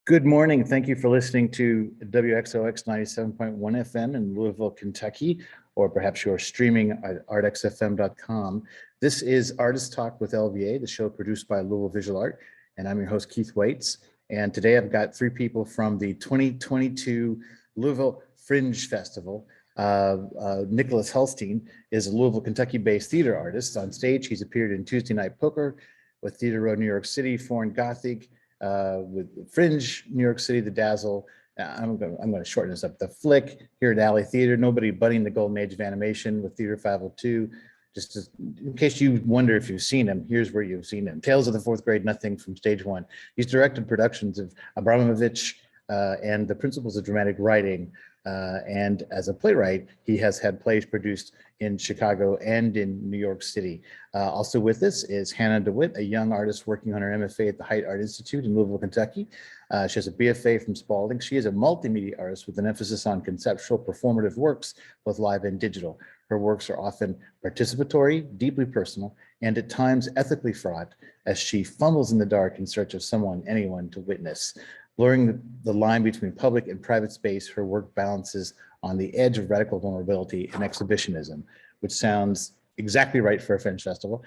Good morning. Thank you for listening to WXOX 97.1 FM in Louisville, Kentucky, or perhaps you're streaming at artxfm.com. This is Artist Talk with LVA, the show produced by Louisville Visual Art, and I'm your host, Keith Waits. And today I've got three people from the 2022 Louisville Fringe Festival. Nicholas Hulstine is a Louisville, Kentucky-based theater artist. On stage, he's appeared in Tuesday Night Poker with Theater Row, New York City, Foreign Gothic, with Fringe, New York City, The Dazzle. I'm going to shorten this up. The Flick here at Alley Theater. Nobody Budding the Golden Age of Animation with Theater 502. In case you wonder if you've seen him, here's where you've seen him. Tales of the Fourth Grade, Nothing from Stage One. He's directed productions of Abramovich and the Principles of Dramatic Writing. And as a playwright, he has had plays produced in Chicago and in New York City. Also with us is Hannah DeWitt, a young artist working on her MFA at the Height Art Institute in Louisville, Kentucky. She has a BFA from Spalding. She is a multimedia artist with an emphasis on conceptual performative works, both live and digital. Her works are often participatory, deeply personal, and at times ethically fraught as she fumbles in the dark in search of anyone to witness. Blurring the line between public and private space, her work balances on the edge of radical vulnerability and exhibitionism, which sounds exactly right for a Fringe festival.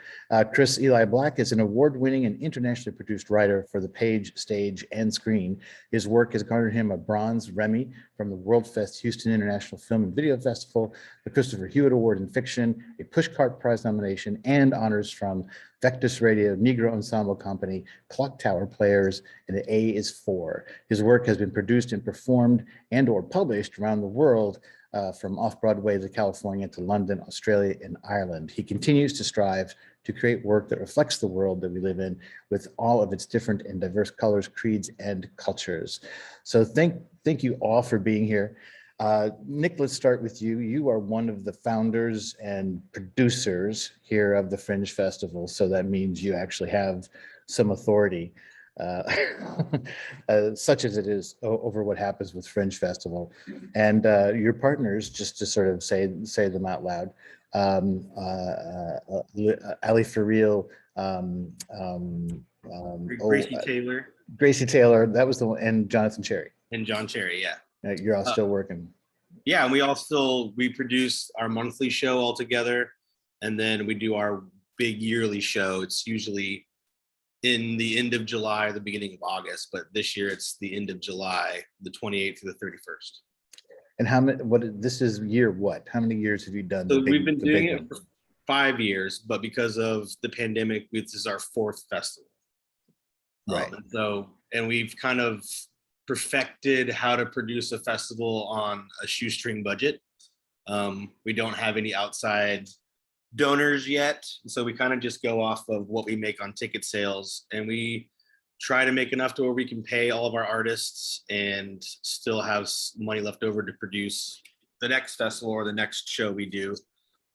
Cris Black is an award-winning and internationally produced writer for the page, stage, and screen. His work has garnered him a bronze Remy from the World Fest Houston International Film and Video Festival, the Christopher Hewitt Award in Fiction, a Pushcart Prize nomination, and honors from Vectus Radio, Negro Ensemble Company, Clock Tower Players, and the A is 4. His work has been produced and performed and or published around the world, from off-Broadway to California to London, Australia, and Ireland. He continues to strive to create work that reflects the world that we live in with all of its different and diverse colors, creeds, and cultures. So thank you all for being here. Nick, let's start with you. You are one of the founders and producers here of the Fringe Festival, so that means you actually have some authority, such as it is over what happens with Fringe Festival. And your partners, just to sort of say them out loud, Ali for Real, Gracie Taylor, that was the one, and Jonathan Cherry. And John Cherry, yeah. You're all still working. Yeah, and we produce our monthly show all together, and then we do our big yearly show. It's usually in the end of July, the beginning of August, but this year it's the end of July, the 28th to the 31st. And this is year what? How many years have you done? So we've been doing it for 5 years, but because of the pandemic, this is our 4th festival. Right. And we've kind of perfected how to produce a festival on a shoestring budget. We don't have any outside donors yet, so we kind of just go off of what we make on ticket sales, and we try to make enough to where we can pay all of our artists and still have money left over to produce the next festival or the next show we do.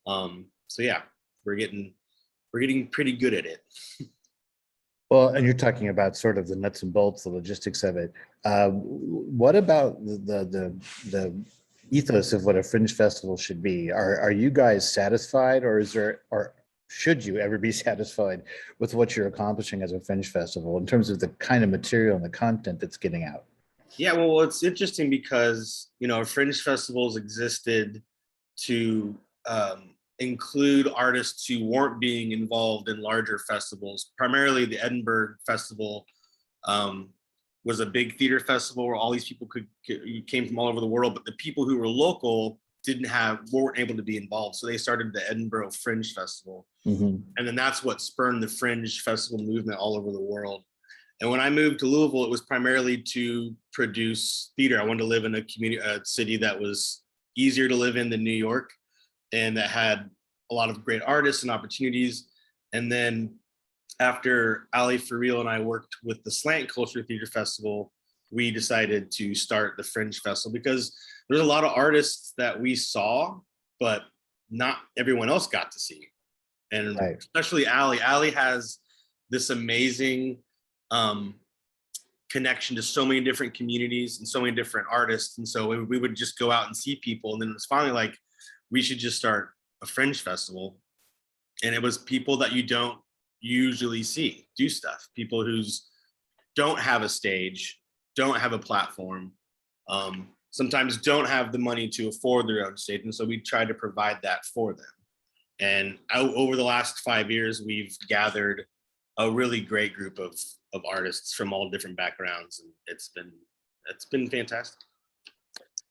So yeah, we're getting pretty good at it. Well, and you're talking about sort of the nuts and bolts, the logistics of it. What about the ethos of what a Fringe festival should be? Are you guys satisfied, or should you ever be satisfied with what you're accomplishing as a Fringe festival in terms of the kind of material and the content that's getting out? Yeah, well, it's interesting because, Fringe festivals existed to include artists who weren't being involved in larger festivals. Primarily the Edinburgh Festival was a big theater festival where all these people came from all over the world, but the people who were local weren't able to be involved. So they started the Edinburgh Fringe Festival. Mm-hmm. And then that's what spurned the Fringe Festival movement all over the world. And when I moved to Louisville, it was primarily to produce theater. I wanted to live in a city that was easier to live in than New York, and that had a lot of great artists and opportunities. And then after Ali for Real and I worked with the Slant Culture Theater Festival, we decided to start the Fringe Festival because there's a lot of artists that we saw, but not everyone else got to see. And right. Especially Ali. Ali has this amazing connection to so many different communities and so many different artists. And so we would just go out and see people. And then it was finally like, we should just start a Fringe festival. And it was people that you don't usually see do stuff, people who don't have a stage don't have a platform, sometimes don't have the money to afford their own stage. And so we try to provide that for them. And over the last 5 years, we've gathered a really great group of artists from all different backgrounds. And it's been fantastic.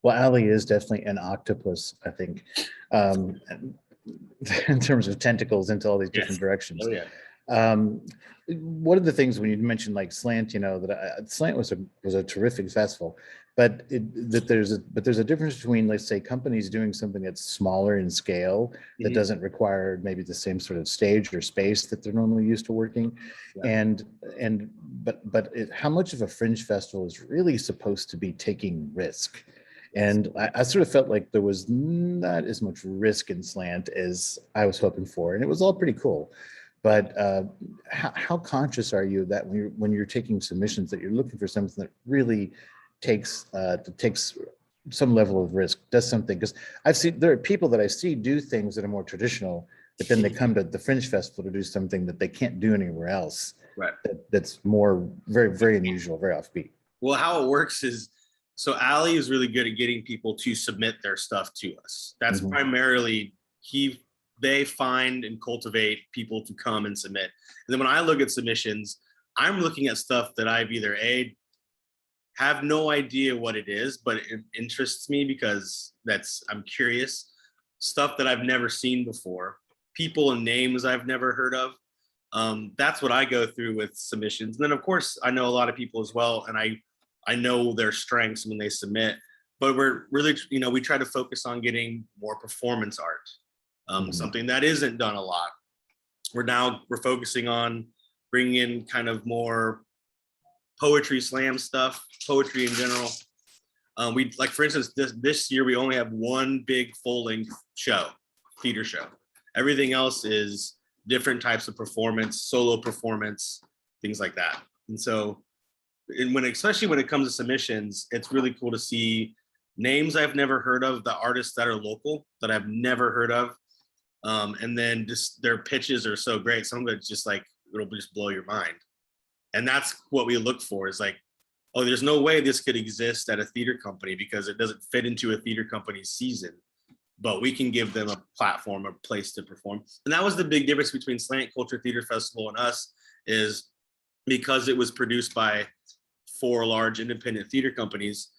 Well, Ali is definitely an octopus, I think, in terms of tentacles into all these different directions. Oh, yeah. One of the things when you mentioned like Slant, that Slant was a terrific festival, but there's a difference between, let's say, companies doing something that's smaller in scale that doesn't require maybe the same sort of stage or space that they're normally used to working, but how much of a Fringe festival is really supposed to be taking risk? And I sort of felt like there was not as much risk in Slant as I was hoping for, and it was all pretty cool. But how conscious are you that when you're taking submissions that you're looking for something that really takes some level of risk, does something? Because I've seen there are people that I see do things that are more traditional, but then they come to the Fringe Festival to do something that they can't do anywhere else. Right. That's more very, very unusual, very offbeat. Well, how it works is, so Ali is really good at getting people to submit their stuff to us. That's primarily they find and cultivate people to come and submit. And then when I look at submissions, I'm looking at stuff that I've either have no idea what it is, but it interests me because I'm curious. Stuff that I've never seen before, people and names I've never heard of. That's what I go through with submissions. And then of course I know a lot of people as well, and I know their strengths when they submit, but we're really, we try to focus on getting more performance art, something that isn't done a lot. We're focusing on bringing in kind of more poetry slam stuff, poetry in general. We, like, for instance, this year we only have one big full-length show, theater show. Everything else is different types of performance, solo performance, things like that. And so, especially when it comes to submissions, it's really cool to see names I've never heard of, the artists that are local that I've never heard of, and then just their pitches are so great. Some of it's just like, it'll just blow your mind. And that's what we look for, is like, oh, there's no way this could exist at a theater company because it doesn't fit into a theater company's season, but we can give them a platform, a place to perform. And that was the big difference between Slant Culture Theater Festival and us, is because it was produced by 4 large independent theater companies,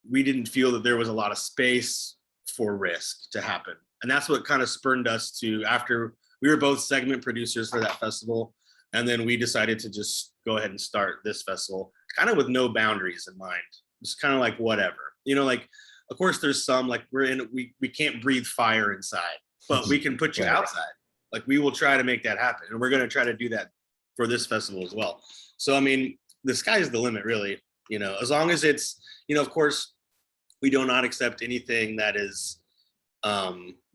we didn't feel that there was a lot of space for risk to happen. And that's what kind of spurred us to, after we were both segment producers for that festival, and then we decided to just go ahead and start this festival kind of with no boundaries in mind. It's kind of like whatever, like, of course there's some, like, we can't breathe fire inside, but we can put you outside. Like, we will try to make that happen. And we're going to try to do that for this festival as well. So, I mean, the sky's the limit, really, as long as it's, of course, we do not accept anything that is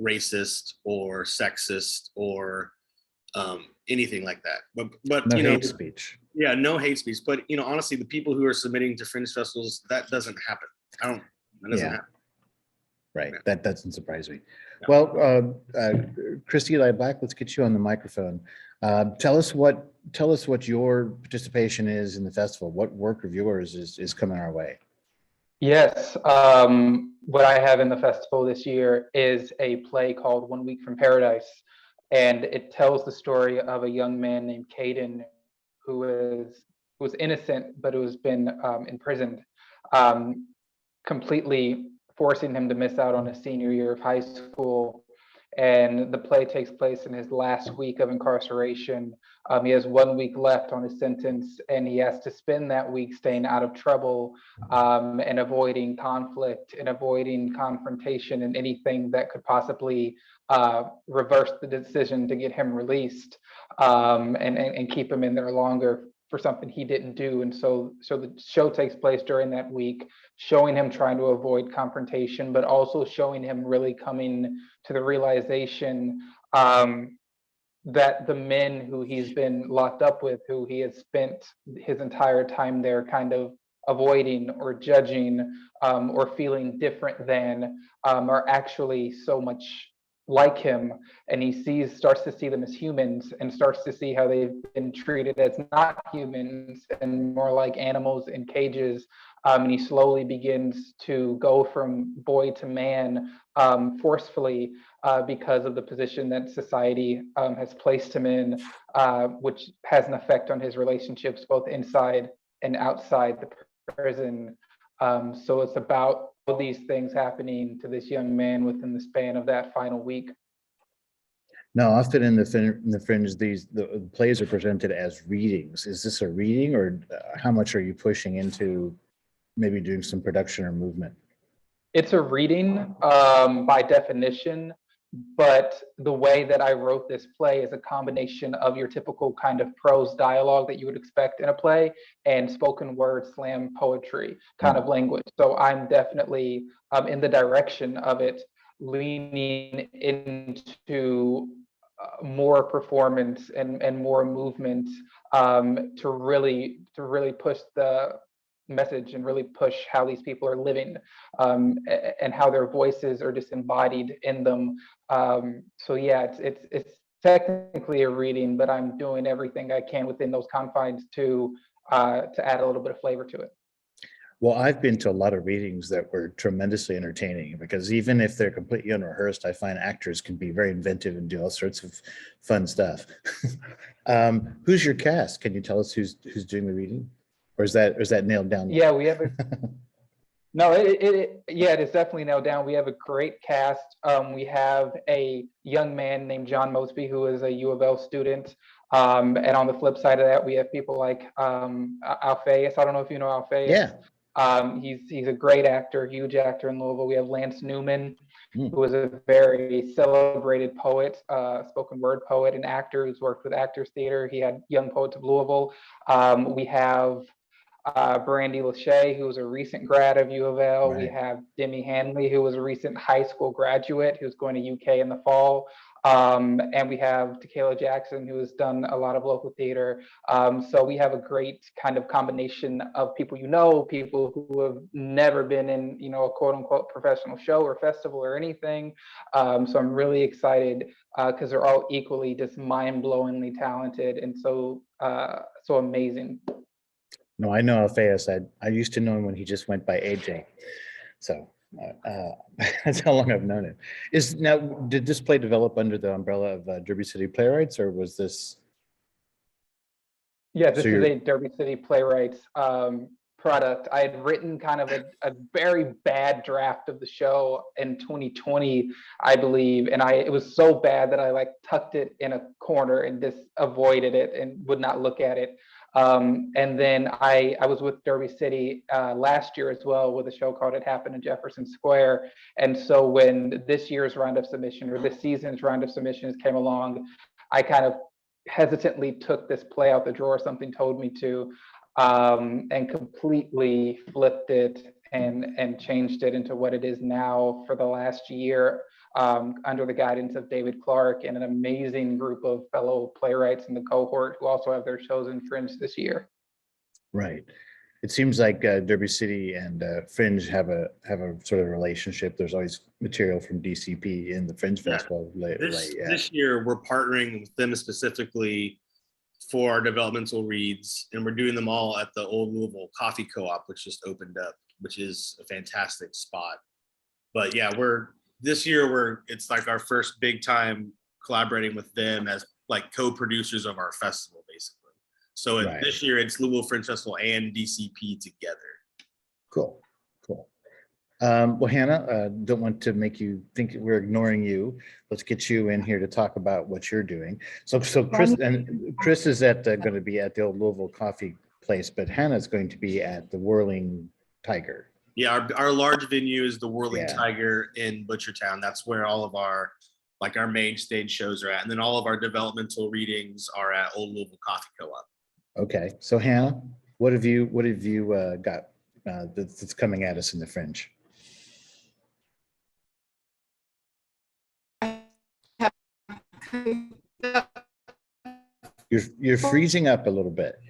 racist or sexist or anything like that. But no hate speech. Yeah, no hate speech. But honestly, the people who are submitting to Fringe festivals, that doesn't happen. That doesn't happen. Right. Yeah. That doesn't surprise me. Yeah. Well, Christy Eli Black, let's get you on the microphone. Tell us what your participation is in the festival. What work of yours is coming our way? Yes. What I have in the festival this year is a play called 1 Week from Paradise. And it tells the story of a young man named Caden who was innocent, but who has been imprisoned, completely forcing him to miss out on his senior year of high school. And the play takes place in his last week of incarceration. He has 1 week left on his sentence, and he has to spend that week staying out of trouble, and avoiding conflict and avoiding confrontation and anything that could possibly reverse the decision to get him released, and keep him in there longer for something he didn't do. And so the show takes place during that week, showing him trying to avoid confrontation, but also showing him really coming to the realization that the men who he's been locked up with, who he has spent his entire time there kind of avoiding or judging, or feeling different than, are actually so much like him, and he starts to see them as humans and starts to see how they've been treated as not humans and more like animals in cages. And he slowly begins to go from boy to man forcefully because of the position that society has placed him in, which has an effect on his relationships both inside and outside the prison. So it's about all these things happening to this young man within the span of that final week. Now, often in the Fringe, the plays are presented as readings. Is this a reading, or how much are you pushing into maybe doing some production or movement? It's a reading by definition, but the way that I wrote this play is a combination of your typical kind of prose dialogue that you would expect in a play and spoken word slam poetry kind of language. So I'm definitely in the direction of it, leaning into more performance and more movement to really push the message and really push how these people are living and how their voices are disembodied in them. So yeah, it's technically a reading, but I'm doing everything I can within those confines to add a little bit of flavor to it. Well, I've been to a lot of readings that were tremendously entertaining, because even if they're completely unrehearsed, I find actors can be very inventive and do all sorts of fun stuff. Who's your cast? Can you tell us who's doing the reading? Or is that nailed down? Yeah, we have a no, it is definitely nailed down. We have a great cast. We have a young man named John Mosby, who is a U of L student. And on the flip side of that, we have people like Alphaeus. I don't know if you know Alphaeus. Yeah. He's a great actor, huge actor in Louisville. We have Lance Newman, who is a very celebrated poet, spoken word poet and actor who's worked with Actors Theater. He had Young Poets of Louisville. We have Brandy Lachey, who was a recent grad of U of L. Right. We have Demi Hanley, who was a recent high school graduate who's going to UK in the fall. And we have Tequila Jackson, who has done a lot of local theater. So we have a great kind of combination of people people who have never been in, a quote unquote professional show or festival or anything. So I'm really excited because they're all equally just mind-blowingly talented and so amazing. No, I know Alphaeus. I used to know him when he just went by AJ. So that's how long I've known him. Did this play develop under the umbrella of Derby City Playwrights, or was this? Yeah, this is a Derby City Playwrights product. I had written kind of a very bad draft of the show in 2020, I believe, and it was so bad that I tucked it in a corner and just avoided it and would not look at it. And then I was with Derby City last year as well with a show called It Happened in Jefferson Square. And so when this year's round of submission or this season's round of submissions came along, I kind of hesitantly took this play out the drawer, something told me to, and completely flipped it and changed it into what it is now for the last year. Under the guidance of David Clark and an amazing group of fellow playwrights in the cohort who also have their shows in Fringe this year. Right. It seems like Derby City and Fringe have a sort of relationship. There's always material from DCP in the Fringe Festival. This year, we're partnering with them specifically for our developmental reads, and we're doing them all at the Old Louisville Coffee Co-op, which just opened up, which is a fantastic spot. But yeah, this year it's like our first big time collaborating with them as co-producers of our festival, basically. So this year it's Louisville Fringe Festival and DCP together. Cool. Well, Hannah, don't want to make you think we're ignoring you. Let's get you in here to talk about what you're doing. So Cris is going to be at the Old Louisville Coffee Place, but Hannah's going to be at the Whirling Tiger. Yeah, our large venue is the Whirling Tiger in Butchertown. That's where all of our main stage shows are at. And then all of our developmental readings are at Old Louisville Coffee Co-op. Okay. So Hannah, what have you got that's coming at us in the Fringe? You're freezing up a little bit.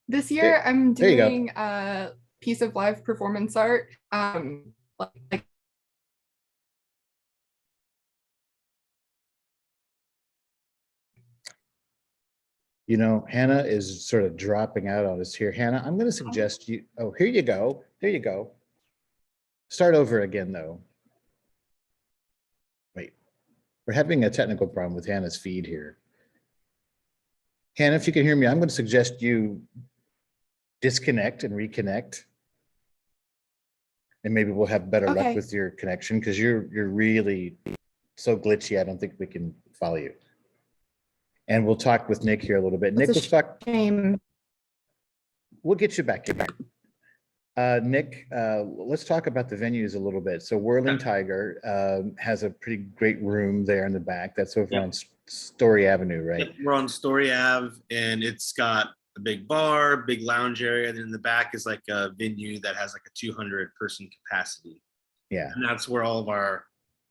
This year I'm doing a piece of live performance art. You know, Hannah is sort of dropping out on us here. Hannah, I'm going to suggest you, oh, here you go. There you go. Start over again, though. Wait, we're having a technical problem with Hannah's feed here. Hannah, if you can hear me, I'm going to suggest you disconnect and reconnect. And maybe we'll have better luck Okay. with your connection because you're really so glitchy. I don't think we can follow you. And we'll talk with Nick here a little bit. Nick, It's a let's talk. shame. We'll get you back in here. Nick, let's talk about the venues a little bit. So Whirling Tiger has a pretty great room there in the back. That's over on Story Avenue, right? Yep, we're on Story Ave, and it's got a big bar, big lounge area. And in the back is like a venue that has like a 200-person capacity. Yeah. And that's where all of our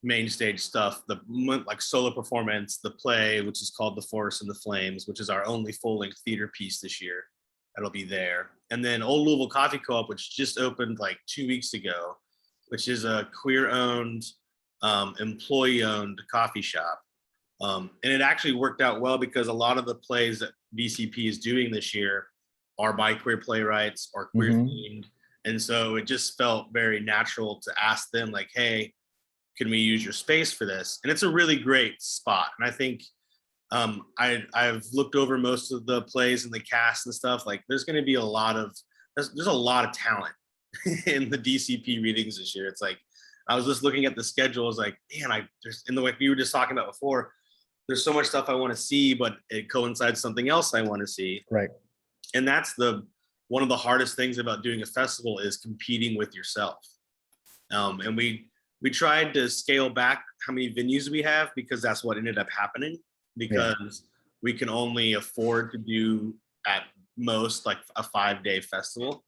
main stage stuff, the like solo performance, the play, which is called The Forest and the Flames, which is our only full-length theater piece this year. That'll be there. And then Old Louisville Coffee Co-op, which just opened like 2 weeks ago, which is a queer-owned, employee-owned coffee shop. And it actually worked out well because a lot of the plays that DCP is doing this year are by queer playwrights or queer themed. And so it just felt very natural to ask them like, hey, can we use your space for this? And it's a really great spot. And I think I've looked over most of the plays and the cast and stuff. Like there's going to be a lot of, there's a lot of talent in the DCP readings this year. It's like, I was just looking at the schedule. I was like, man, there's in the way we were just talking about before, there's so much stuff I want to see, but it coincides with something else I want to see. Right. And that's one of the hardest things about doing a festival is competing with yourself. And we tried to scale back how many venues we have because that's what ended up happening, because we can only afford to do at most like a 5-day festival.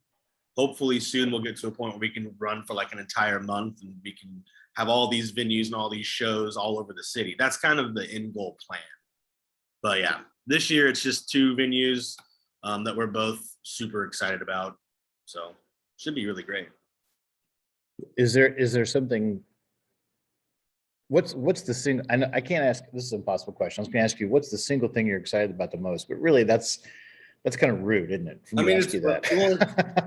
Hopefully soon we'll get to a point where we can run for like an entire month and we can have all these venues and all these shows all over the city. That's kind of the end goal plan. But yeah, this year it's just 2 venues that we're both super excited about. So should be really great. Is there something, what's the single, I can't ask, this is an impossible question. I was gonna ask you, what's the single thing you're excited about the most? But really that's kind of rude, isn't it? I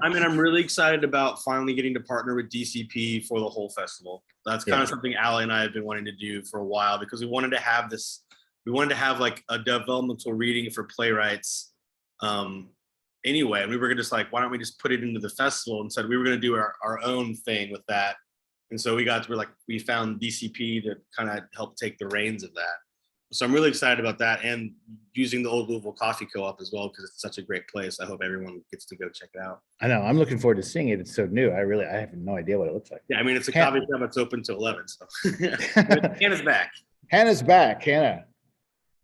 mean, I'm really excited about finally getting to partner with DCP for the whole festival. That's kind of something Allie and I have been wanting to do for a while because we wanted to have like a developmental reading for Playwrights anyway. And we were just like, why don't we just put it into the festival? And said we were going to do our own thing with that. And so we found DCP to kind of help take the reins of that. So I'm really excited about that and using the Old Louisville Coffee Co-op as well because it's such a great place. I hope everyone gets to go check it out. I know. I'm looking forward to seeing it. It's so new. I have no idea what it looks like. Yeah, I mean, it's a coffee shop that's open till 11. So Hannah's back. Hannah's back. Hannah,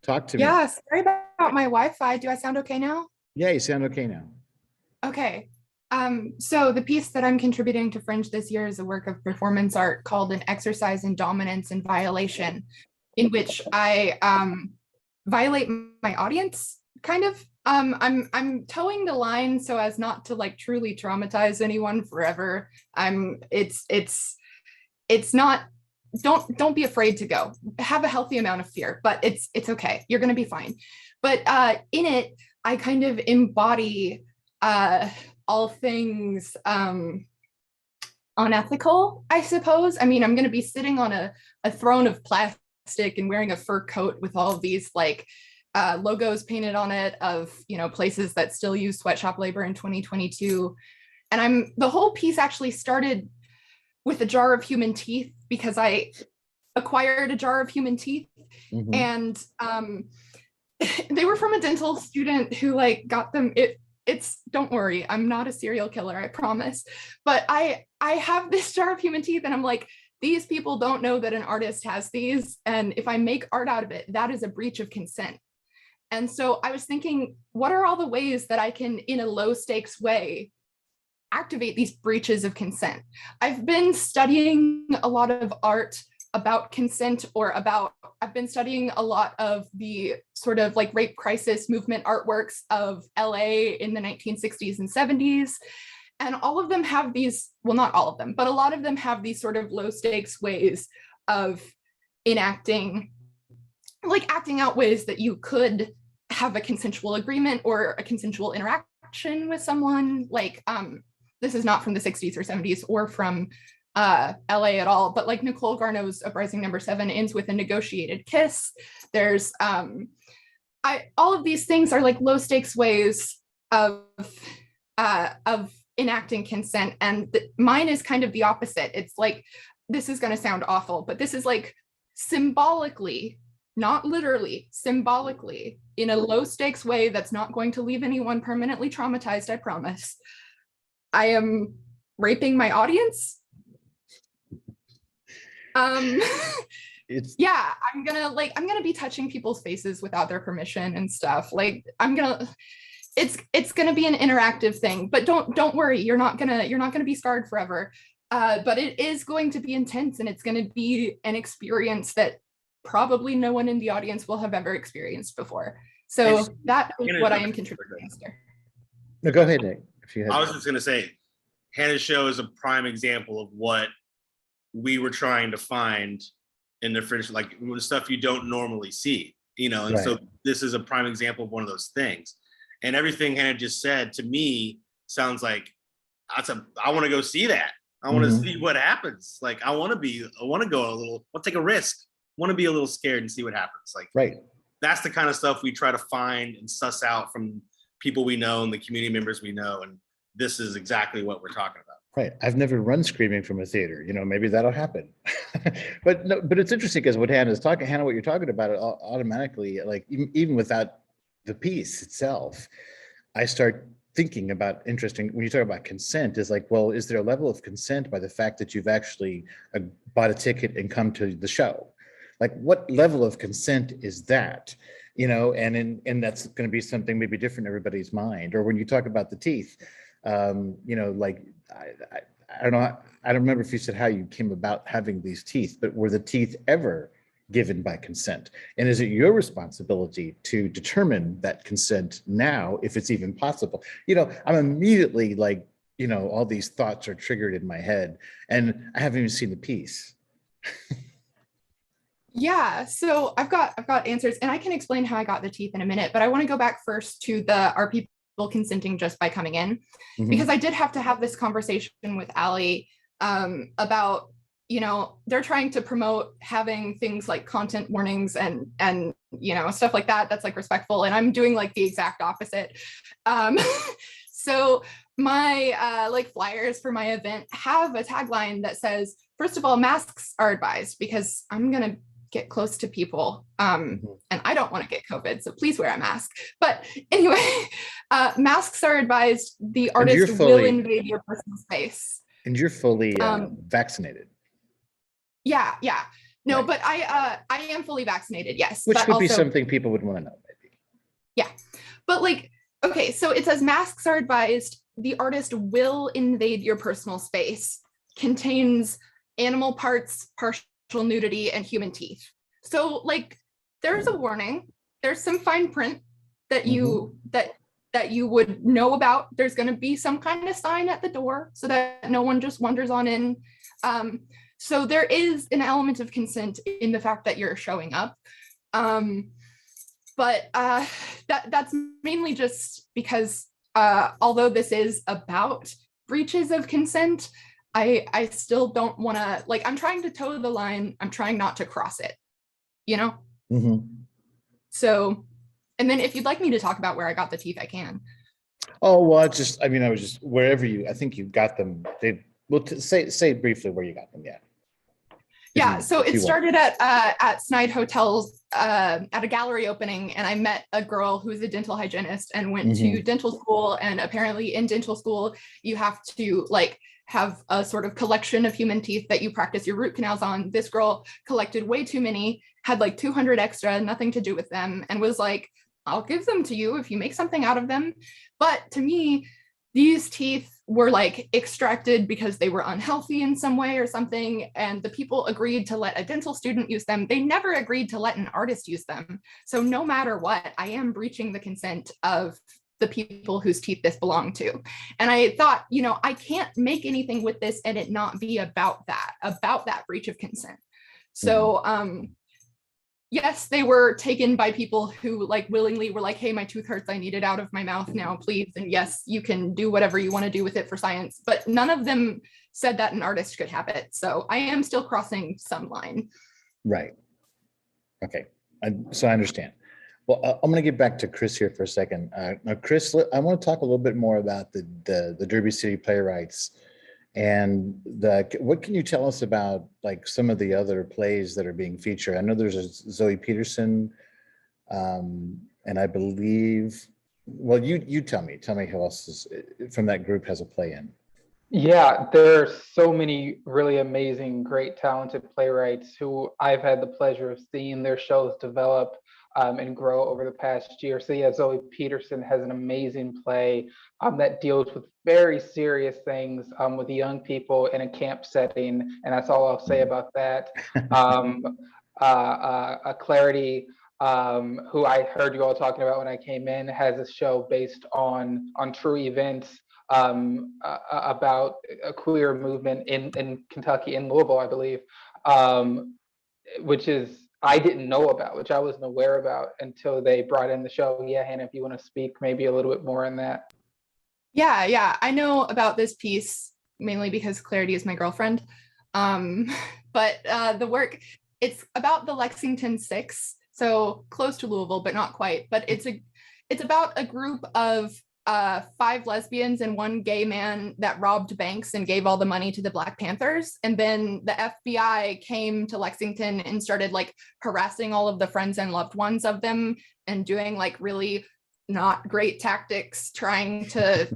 talk to me. Yeah, sorry about my Wi-Fi. Do I sound okay now? Yeah, you sound okay now. Okay. So the piece that I'm contributing to Fringe this year is a work of performance art called An Exercise in Dominance and Violation, in which I violate my audience, kind of. I'm towing the line so as not to like truly traumatize anyone forever. It's not, don't be afraid to go. Have a healthy amount of fear, but it's okay. You're gonna be fine. But in it, I kind of embody all things unethical, I suppose. I mean, I'm gonna be sitting on a throne of plastic and wearing a fur coat with all of these like logos painted on it of, you know, places that still use sweatshop labor in 2022. And the whole piece actually started with a jar of human teeth because I acquired a jar of human teeth. And they were from a dental student who like got them. It's don't worry, I'm not a serial killer, I promise. But I have this jar of human teeth and I'm like, these people don't know that an artist has these. And if I make art out of it, that is a breach of consent. And so I was thinking, what are all the ways that I can, in a low stakes way, activate these breaches of consent? I've been studying a lot of art about consent I've been studying a lot of the sort of like rape crisis movement artworks of LA in the 1960s and 70s. And all of them have these, well, not all of them, but a lot of them have these sort of low stakes ways of enacting, like acting out ways that you could have a consensual agreement or a consensual interaction with someone. Like, this is not from the 60s or 70s or from LA at all, but like Nicole Garneau's Uprising Number 7 ends with a negotiated kiss. There's all of these things are like low stakes ways of enacting consent, and mine is kind of the opposite. It's like, this is going to sound awful, but this is like symbolically, not literally, symbolically, in a low stakes way that's not going to leave anyone permanently traumatized, I promise. I am raping my audience. Yeah, I'm gonna be touching people's faces without their permission and stuff. Like, it's gonna be an interactive thing, but don't worry, you're not gonna be scarred forever. But it is going to be intense, and it's gonna be an experience that probably no one in the audience will have ever experienced before. So that is what I am contributing here. No, go ahead, Nick. I was just gonna say, Hannah's show is a prime example of what we were trying to find in the Fringe, like stuff you don't normally see, and right. So this is a prime example of one of those things. And everything Hannah just said to me sounds like I want to go see that. I want to see what happens. Like, I want to go I'll take a risk. I want to be a little scared and see what happens. Like, right. That's the kind of stuff we try to find and suss out from people we know and the community members we know. And this is exactly what we're talking about. Right. I've never run screaming from a theater. Maybe that'll happen. But it's interesting because what Hannah, what you're talking about, it automatically, like even without the piece itself, I start thinking about when you talk about consent, is like, well, is there a level of consent by the fact that you've actually bought a ticket and come to the show? Like, what level of consent is that? And that's going to be something maybe different in everybody's mind. Or when you talk about the teeth, like, I don't know, I don't remember if you said how you came about having these teeth, but were the teeth ever given by consent? And is it your responsibility to determine that consent now, if it's even possible? I'm immediately like, all these thoughts are triggered in my head, and I haven't even seen the piece. Yeah, so I've got answers, and I can explain how I got the teeth in a minute, but I want to go back first to are people consenting just by coming in? Because I did have to have this conversation with Allie about, they're trying to promote having things like content warnings and stuff like that that's like respectful, and I'm doing like the exact opposite. So my like flyers for my event have a tagline that says, first of all, masks are advised because I'm gonna get close to people and I don't want to get COVID, so please wear a mask. But anyway, masks are advised. The artist will invade your personal space. And you're fully vaccinated. Yeah. No, right. But I am fully vaccinated, yes. Which would be something people would want to know, maybe. Yeah, but like, okay, so it says masks are advised. The artist will invade your personal space. Contains animal parts, partial nudity, and human teeth. So like, there's a warning. There's some fine print that you that you would know about. There's going to be some kind of sign at the door so that no one just wanders on in. So there is an element of consent in the fact that you're showing up. But that's mainly just because although this is about breaches of consent, I still don't want to, like, I'm trying to toe the line. I'm trying not to cross it, So, and then if you'd like me to talk about where I got the teeth, I can. Oh, well, I was just wherever I think you got them. Say briefly where you got them. Yeah. Yeah, so it started at Snide Hotels at a gallery opening, and I met a girl who is a dental hygienist and went to dental school. And apparently in dental school, you have to like have a sort of collection of human teeth that you practice your root canals on. This girl collected way too many, had like 200 extra, nothing to do with them, and was like, I'll give them to you if you make something out of them. But to me, these teeth were like extracted because they were unhealthy in some way or something, and the people agreed to let a dental student use them. They never agreed to let an artist use them. So no matter what, I am breaching the consent of the people whose teeth this belonged to. And I thought, I can't make anything with this and it not be about that breach of consent. So yes, they were taken by people who like willingly were like, hey, my tooth hurts, I need it out of my mouth now, please. And yes, you can do whatever you want to do with it for science, but none of them said that an artist could have it. So I am still crossing some line. Right. Okay. So I understand. Well, I'm going to get back to Cris here for a second. Now, Cris, I want to talk a little bit more about the Derby City Playwrights, and what can you tell us about like some of the other plays that are being featured? I know there's a Zoe Peterson, and I believe, well, you tell me who else is from that group has a play in. Yeah, there are so many really amazing, great, talented playwrights who I've had the pleasure of seeing their shows develop and grow over the past year. So yeah, Zoe Peterson has an amazing play that deals with very serious things with young people in a camp setting, and that's all I'll say about that. Clarity, who I heard you all talking about when I came in, has a show based on true events about a queer movement in Kentucky, in Louisville, I believe, which is I didn't know about, which I wasn't aware about until they brought in the show. Yeah, Hannah, if you want to speak maybe a little bit more on that. Yeah, I know about this piece mainly because Clarity is my girlfriend. But the work, it's about the Lexington Six, so close to Louisville, but not quite. But it's about a group of 5 lesbians and 1 gay man that robbed banks and gave all the money to the Black Panthers. And then the FBI came to Lexington and started like harassing all of the friends and loved ones of them and doing like really not great tactics trying to,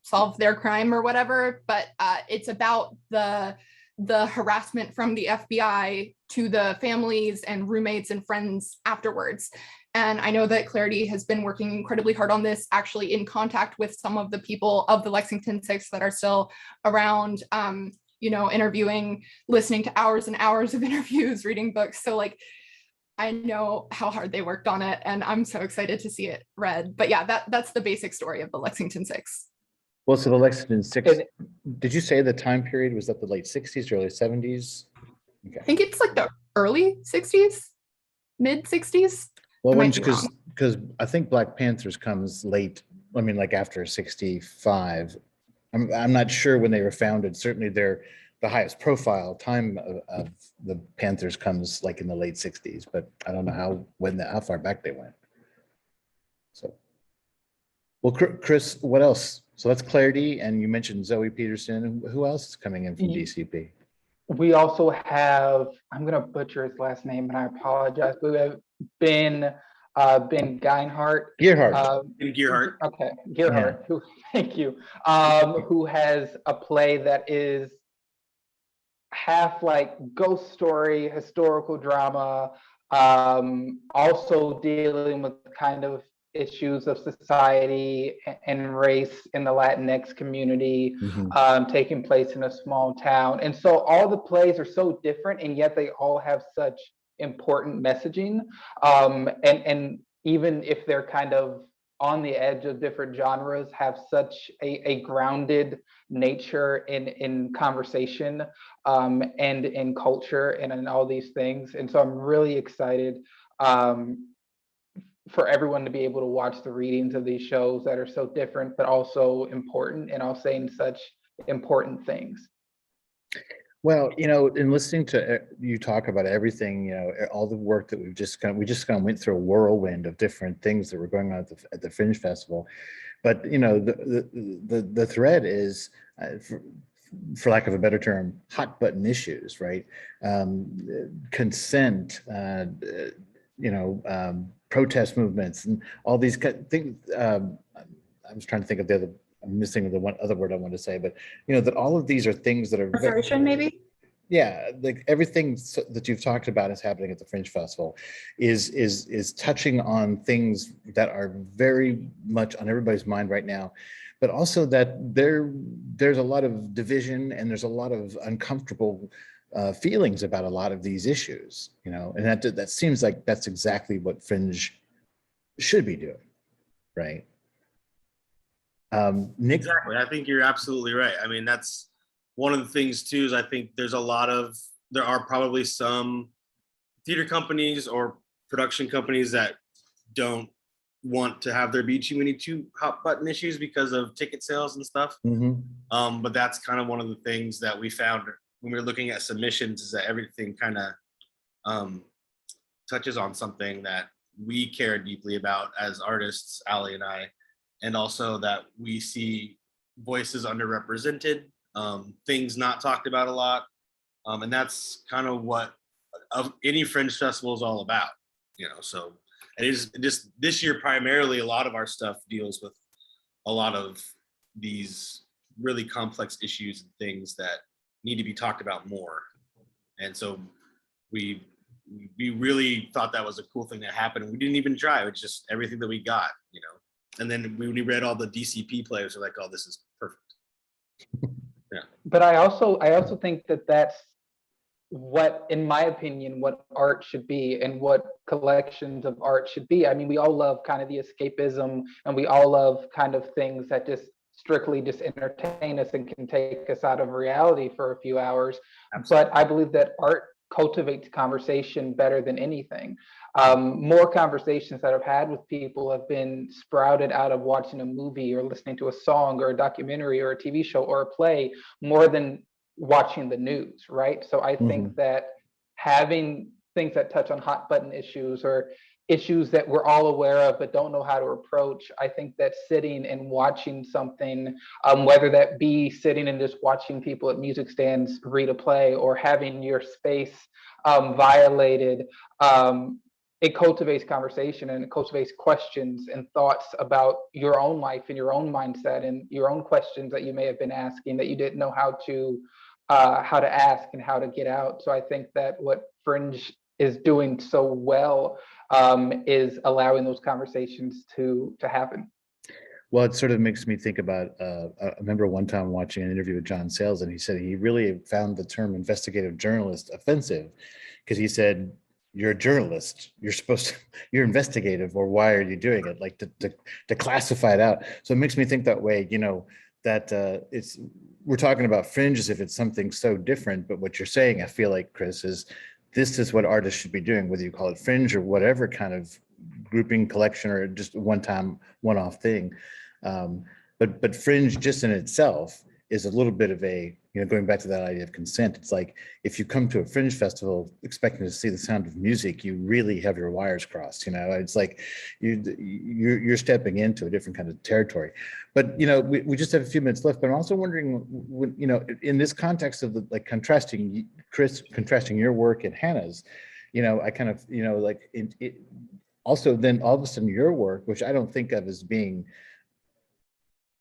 solve their crime or whatever. But it's about the harassment from the FBI to the families and roommates and friends afterwards. And I know that Clarity has been working incredibly hard on this, actually in contact with some of the people of the Lexington Six that are still around, interviewing, listening to hours and hours of interviews, reading books. So like, I know how hard they worked on it, and I'm so excited to see it read. But yeah, that's the basic story of the Lexington Six. Well, so the Lexington Six, did you say the time period was that the late 60s, early 70s? Okay. I think it's like the early 60s, mid 60s. Well, because I think Black Panthers comes late. I mean, like after 65. I'm not sure when they were founded. Certainly, they're the highest profile time of the Panthers comes like in the late 60s, but I don't know how far back they went. So, well, Cris, what else? So that's Clarity, and you mentioned Zoe Peterson. Who else is coming in from DCP? We also have, I'm going to butcher his last name, and I apologize, but we have Ben Geinhardt. Gerhardt. Okay, Gerhardt. Yeah. Thank you. Who has a play that is half like ghost story, historical drama, also dealing with kind of issues of society and race in the Latinx community, taking place in a small town. And so all the plays are so different, and yet they all have such important messaging. And even if they're kind of on the edge of different genres, have such a grounded nature in conversation and in culture and in all these things. And so I'm really excited for everyone to be able to watch the readings of these shows that are so different, but also important, and all saying such important things. Well, in listening to you talk about everything, all the work that we just kind of went through a whirlwind of different things that were going on at the Fringe Festival. But, the thread is, for lack of a better term, hot button issues, right? Consent, protest movements and all these things. I was trying to think of I'm missing the one other word I want to say, but that all of these are things that are maybe. Yeah, like everything that you've talked about is happening at the Fringe Festival is touching on things that are very much on everybody's mind right now, but also that there's a lot of division and there's a lot of uncomfortable feelings about a lot of these issues, and that seems like that's exactly what Fringe should be doing, right? Nick? Exactly. I think you're absolutely right. I mean, that's one of the things too, is I think there are probably some theater companies or production companies that don't want to have their Beachy Weenie 2 hot button issues because of ticket sales and stuff. But that's kind of one of the things that we found when we were looking at submissions, is that everything kind of touches on something that we care deeply about as artists, Ali and I, and also that we see voices underrepresented, things not talked about a lot. And that's kind of what any Fringe festival is all about, so it is just this year, primarily a lot of our stuff deals with a lot of these really complex issues and things that need to be talked about more. And so we really thought that was a cool thing that happened. We didn't even try. It's just everything that we got, And then when we read all the DCP players, we're like, oh, this is perfect. Yeah. But I also think that that's what, in my opinion, what art should be and what collections of art should be. I mean, we all love kind of the escapism, and we all love kind of things that just strictly just entertain us and can take us out of reality for a few hours. Absolutely. But I believe that art cultivates conversation better than anything. More conversations that I've had with people have been sprouted out of watching a movie or listening to a song or a documentary or a TV show or a play, more than watching the news, right? So I think that having things that touch on hot button issues or issues that we're all aware of but don't know how to approach, I think that sitting and watching something, whether that be sitting and just watching people at music stands read a play or having your space violated, it cultivates conversation and it cultivates questions and thoughts about your own life and your own mindset and your own questions that you may have been asking that you didn't know how to ask and how to get out. So I think that what Fringe is doing so well is allowing those conversations to happen. Well, it sort of makes me think about, I remember one time watching an interview with John Sayles, and he said he really found the term investigative journalist offensive, because he said, you're a journalist, you're investigative, or why are you doing it? Like to classify it out. So it makes me think that way, that we're talking about Fringe as if it's something so different, but what you're saying, I feel like, Cris, is this is what artists should be doing, whether you call it Fringe or whatever kind of grouping, collection, or just one-off thing. But Fringe just in itself is a little bit of a, going back to that idea of consent. It's like, if you come to a Fringe festival expecting to see the sound of music, you really have your wires crossed. It's like you're stepping into a different kind of territory. But we just have a few minutes left. But I'm also wondering, in this context of contrasting, Cris, contrasting your work and Hannah's, I kind of also then all of a sudden your work, which I don't think of as being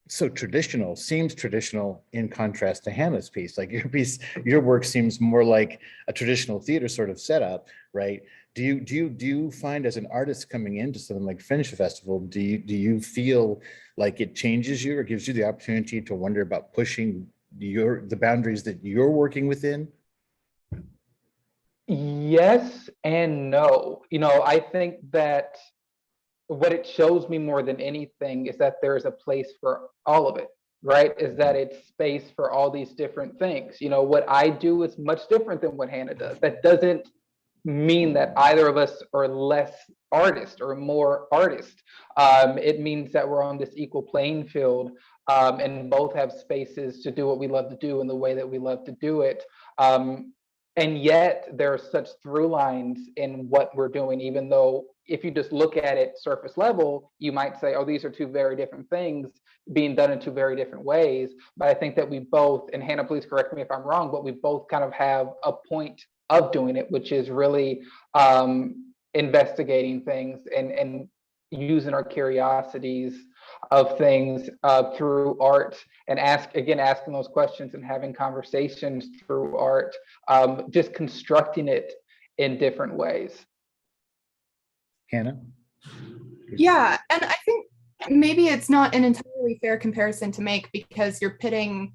so traditional, seems traditional in contrast to Hannah's piece. Like your work seems more like a traditional theater sort of setup, right? Do you find, as an artist coming into something like Fringe Festival, do you feel like it changes you or gives you the opportunity to wonder about pushing the boundaries that you're working within? Yes and no. I think that what it shows me more than anything is that there's a place for all of it, right? Is that it's space for all these different things. What I do is much different than what Hannah does. That doesn't mean that either of us are less artist or more artist. It means that we're on this equal playing field, and both have spaces to do what we love to do in the way that we love to do it. And yet there are such through lines in what we're doing, even though if you just look at it surface level, you might say, oh, these are two very different things being done in two very different ways. But I think that we both, and Hannah, please correct me if I'm wrong, but we both kind of have a point of doing it, which is really investigating things and using our curiosities of things through art, and asking those questions and having conversations through art, just constructing it in different ways. Hannah? Yeah, and I think maybe it's not an entirely fair comparison to make, because you're pitting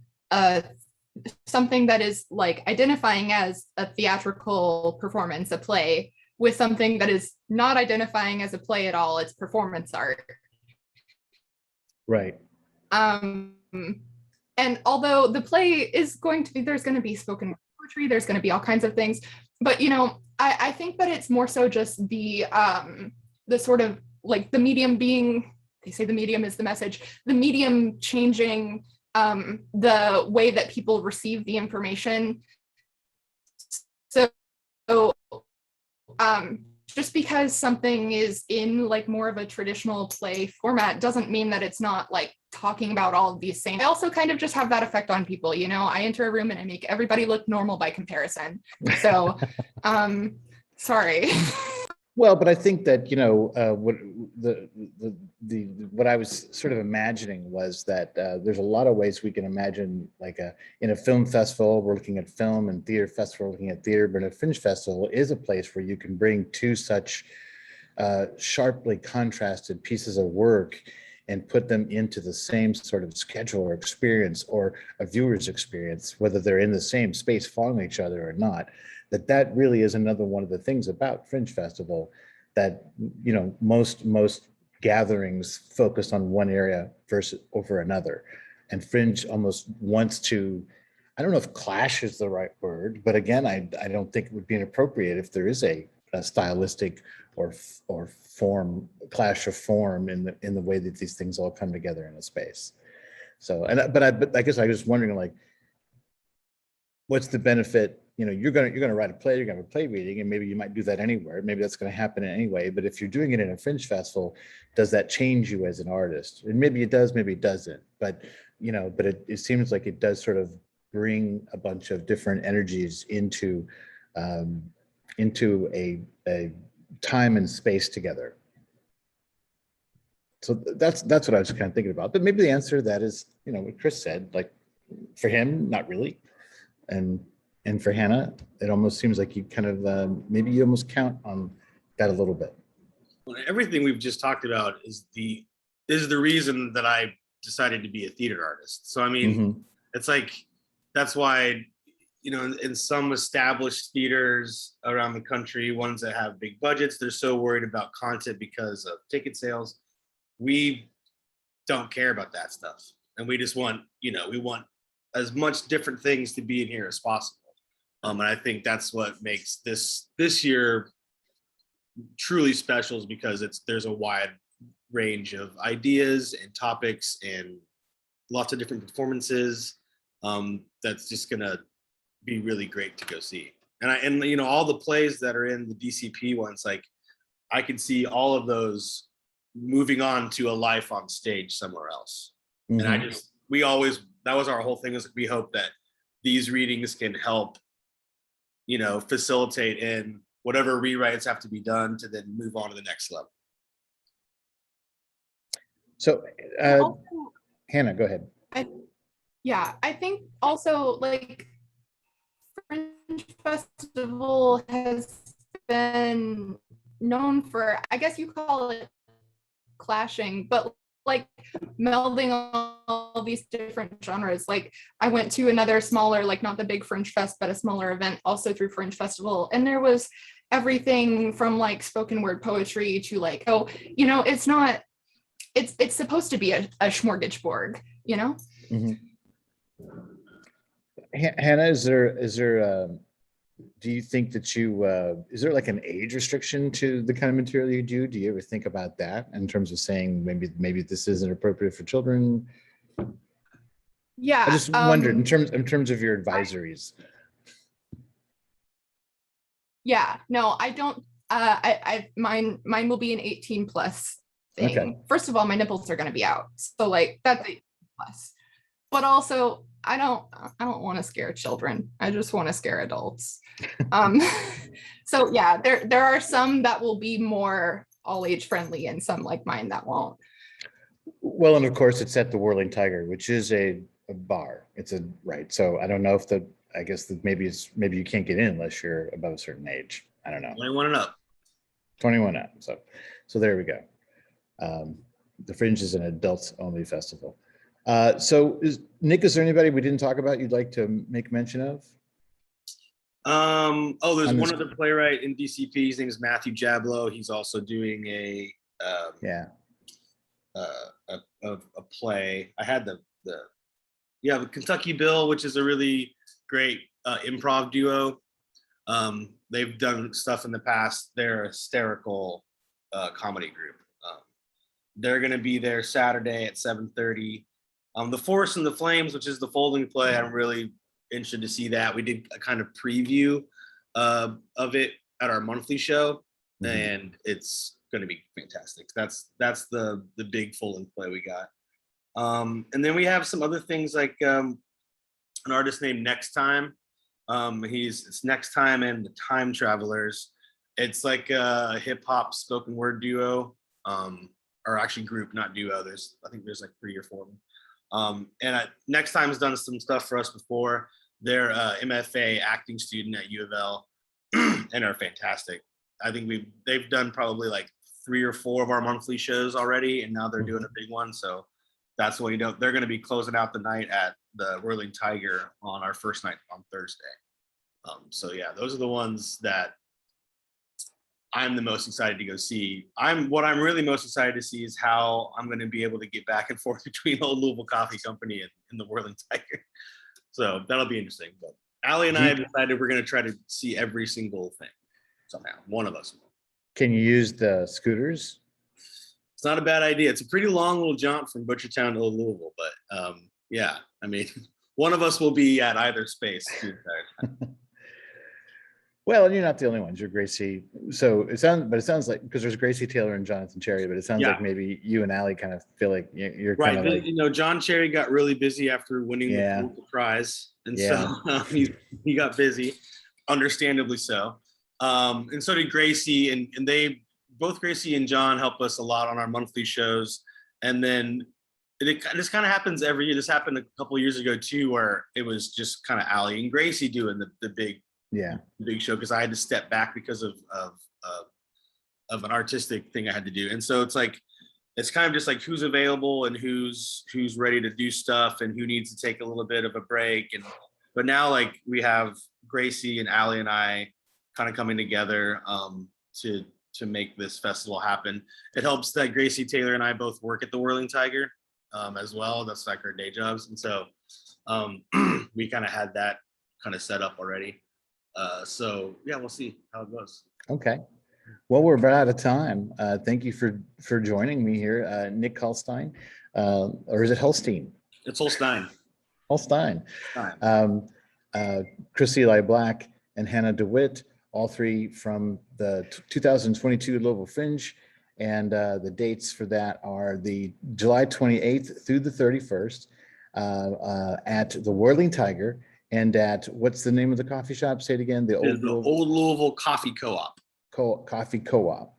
something that is like identifying as a theatrical performance, a play, with something that is not identifying as a play at all. It's performance art. Right. And although the play is going to be, there's going to be spoken poetry, there's going to be all kinds of things, but I think that it's more so just the sort of like the medium being, they say the medium is the message, the medium changing the way that people receive the information. So just because something is in like more of a traditional play format doesn't mean that it's not like talking about all of these same. I also kind of just have that effect on people, you know, I enter a room and I make everybody look normal by comparison. So sorry. Well, but I think that, you know, what I was sort of imagining was that there's a lot of ways we can imagine, like in a film festival, we're looking at film, and theater festival, we're looking at theater, but a Fringe festival is a place where you can bring two such sharply contrasted pieces of work and put them into the same sort of schedule or experience, or a viewer's experience, whether they're in the same space following each other or not. That really is another one of the things about Fringe Festival, that, you know, most gatherings focus on one area versus over another, and Fringe almost wants to, I don't know if clash is the right word, but again, I don't think it would be inappropriate if there is a stylistic or form clash of form in the way that these things all come together in a space. So, but I guess I was wondering, like, what's the benefit? You know, you're gonna write a play, you're gonna have a play reading, and maybe you might do that anywhere. Maybe that's gonna happen anyway. But if you're doing it in a Fringe festival, does that change you as an artist? And maybe it does, maybe it doesn't. But you know, but it seems like it does sort of bring a bunch of different energies into a time and space together. So that's what I was kind of thinking about. But maybe the answer to that is, you know, what Cris said. Like, for him, not really. And for Hannah, it almost seems like you kind of maybe you almost count on that a little bit. Well, everything we've just talked about is the reason that I decided to be a theater artist. So I mean, it's like, that's why, you know, in some established theaters around the country, ones that have big budgets, they're so worried about content because of ticket sales. We don't care about that stuff, and we just want, you know, we want as much different things to be in here as possible. And I think that's what makes this year truly special, is because there's a wide range of ideas and topics and lots of different performances. That's just gonna be really great to go see. And you know, all the plays that are in the DCP ones, like, I could see all of those moving on to a life on stage somewhere else. And that was our whole thing, is we hope that these readings can help, you know, facilitate in whatever rewrites have to be done to then move on to the next level. So Also, Hannah, go ahead. I think also, like, Fringe Festival has been known for, I guess you call it clashing, but like melding all these different genres. Like, I went to another smaller, like not the big Fringe Fest, but a smaller event also through Fringe Festival, and there was everything from like spoken word poetry to like, oh, you know, it's supposed to be a smorgasbord, you know. Hannah, is there do you think that is there like an age restriction to the kind of material you do? Do you ever think about that in terms of saying maybe this isn't appropriate for children? Yeah, I just wondered in terms of your advisories. Yeah, no, I don't. Mine will be an 18 plus thing. Okay. First of all, my nipples are going to be out, so like that's 18 plus. But also, I don't want to scare children. I just want to scare adults. So yeah, there are some that will be more all age friendly, and some like mine that won't. Well, and of course, it's at the Whirling Tiger, which is a bar. It's right. So I don't know if I guess that maybe you can't get in unless you're above a certain age. I don't know. 21 and up. 21 up. So there we go. The Fringe is an adults only festival. So Nick, is there anybody we didn't talk about you'd like to make mention of? There's one other playwright in DCP. His name is Matthew Jablow. He's also doing a play. I had the Kentucky Bill, which is a really great improv duo. they've done stuff in the past. They're a hysterical comedy group. They're going to be there Saturday at 7:30. The Force and the Flames, which is the folding play, I'm really interested to see that. We did a kind of preview of it at our monthly show, and it's going to be fantastic. That's the big folding play we got. And then we have some other things like an artist named Next Time. It's Next Time and the Time Travelers. It's like a hip hop spoken word duo, or actually group, not duo. I think there's like 3 or 4 of them. And Next Time's done some stuff for us before. They're MFA acting student at U of L and are fantastic. I think they've done probably like 3 or 4 of our monthly shows already, and now they're doing a big one. So that's what they're going to be closing out the night at the Whirling Tiger on our first night on Thursday. So yeah, those are the ones that I'm the most excited to go see. What I'm really most excited to see is how I'm going to be able to get back and forth between Old Louisville Coffee Company and the Whirling Tiger. So that'll be interesting. But Allie and I have decided we're going to try to see every single thing somehow. One of us will. Can you use the scooters? It's not a bad idea. It's a pretty long little jump from Butchertown to Old Louisville, but yeah, I mean, one of us will be at either space. Well, and you're not the only ones. You're Gracie. So it sounds like, because there's Gracie Taylor and Jonathan Cherry, but it sounds like maybe you and Allie kind of feel like you're right. kind of like, You know, John Cherry got really busy after winning the Pulitzer Prize, and so he got busy, understandably so. And so did Gracie, and they both, Gracie and John, help us a lot on our monthly shows. And then this kind of happens every year. This happened a couple of years ago too, where it was just kind of Allie and Gracie doing the big show, because I had to step back because of an artistic thing I had to do. And so it's kind of just like who's available and who's ready to do stuff and who needs to take a little bit of a break. But now, like, we have Gracie and Allie and I kind of coming together to make this festival happen. It helps that Gracie Taylor and I both work at the Whirling Tiger as well. That's like our day jobs. And so we kind of had that kind of set up already. So yeah, we'll see how it goes. okay. Well, we're about out of time. Thank you for joining me here, Nick Hulstine, or is it Helstein? It's Hulstine. Hulstine. Cris Eli Black and Hannah DeWitt, all 3 from the 2022 Louisville Fringe. And the dates for that are the July 28th through the 31st at the Whirling Tiger, and at, what's the name of the coffee shop? Say it again. The Old Louisville Coffee Co-op. Coffee Co-op,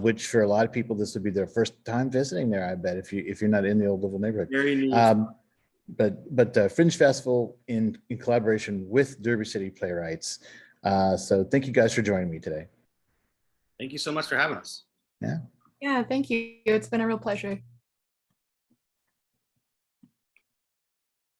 which for a lot of people, this would be their first time visiting there, I bet, if you're not in the Old Louisville neighborhood. Very neat. But Fringe Festival in collaboration with Derby City Playwrights. So thank you guys for joining me today. Thank you so much for having us. Yeah. Yeah, thank you. It's been a real pleasure.